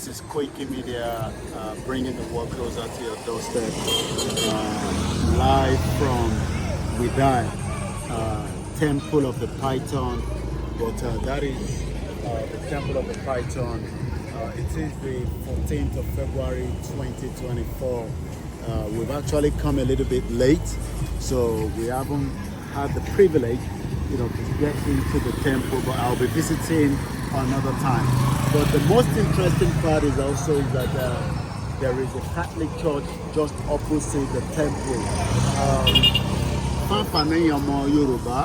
This is Koiki Media bringing the world closer to your doorstep. Live from Widai, Temple of the Python. But that is the Temple of the Python. It is the 14th of February 2024. We've actually come a little bit late, so we haven't had the privilege, to get into the temple, but I'll be visiting another time. But the most interesting part is that there is a Catholic church just opposite the temple. Fáfàní ọmọ Yorùbá,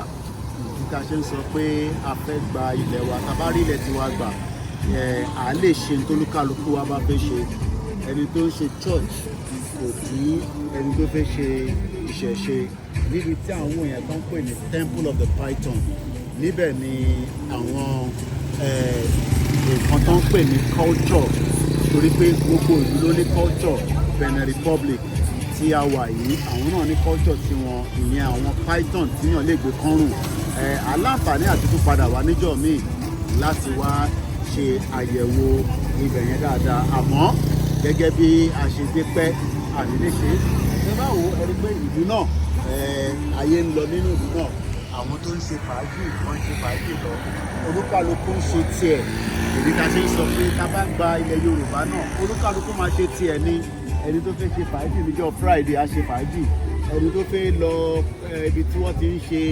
ìdíkà ṣe ń sọ pé a fẹ́ gba ilẹ̀ wa, tabárí ilẹ̀ tí wá gbà, à lè ṣe ní tólúkálukú wa bá fẹ́ ṣe. Ẹni tó ń ṣe church kò dí ẹni tó fẹ́ ṣe ìṣẹ̀ṣe. Níbi tí àwọn èèyàn kan pè ní Temple of the Python, níbẹ̀ ni àwọn nǹkan tó ń pè ní culture, torí pé gbogbo ìlú ló ní culture. Benin Republic tí a wà yìí, àwọn náà ní culture tiwọn, ìyẹn àwọn python tíyàn lè gbé kọ́rùn. Aláǹfààní àti tún padà wá níjọ́ míì láti wá ṣe àyẹ̀wò ibẹ̀ yẹn dáadáa, àmọ́ gẹ́gẹ́ bí a ṣe dé pẹ́ àníléṣe. Ẹ bá wo ẹni pé ìlú náà, ayé ń lọ nínú ìlú náà, àwọn tó ń ṣe fàájì wọ́n ń ṣe fàájì lọ, olúkálukú ń ṣe tiẹ̀. Èdè ká ṣe ń sọ pé ká bá gba ilẹ̀ Yorùbá náà, olúkálukú máa ṣe tiẹ̀ ní. Ẹni tó fẹ́ ṣe fàájì níjọ́ Friday á ṣe fàájì, ẹni tó fẹ́ lọ ibi tí wọ́n ti ń ṣe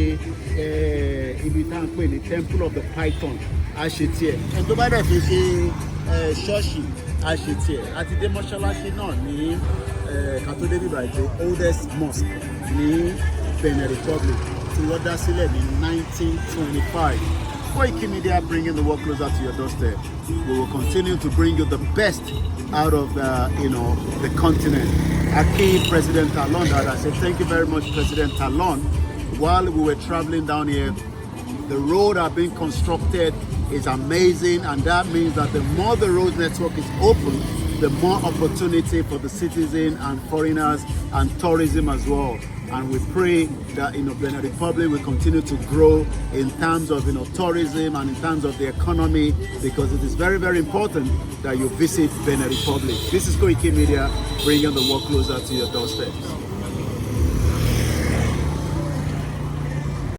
ibi tá à ń pè ní Temple of the Python á ṣe tiẹ̀. Ẹni tó bá dẹ̀ fi ṣe ṣọ́ọ̀ṣì á ṣe tiẹ̀. Àti dé mọ́ṣáláṣí náà ní kátólé bíbá ètò oldest mosque ní Benin Republic tí wọ́n dá sílẹ̀ ní 1925. Koiki Media bringing the world closer to your doorstep. We will continue to bring you the best out of the continent. Aki President Talon, I said thank you very much, President Talon. While we were traveling down here, the road are being constructed is amazing, and that means that the more the road network is open, the more opportunity for the citizen and foreigners and tourism as well. And we pray that Benin Republic will continue to grow in terms of tourism and in terms of the economy, because it is very, very important that you visit Benin Republic. This is Koiki Media, bringing the world closer to your doorstep.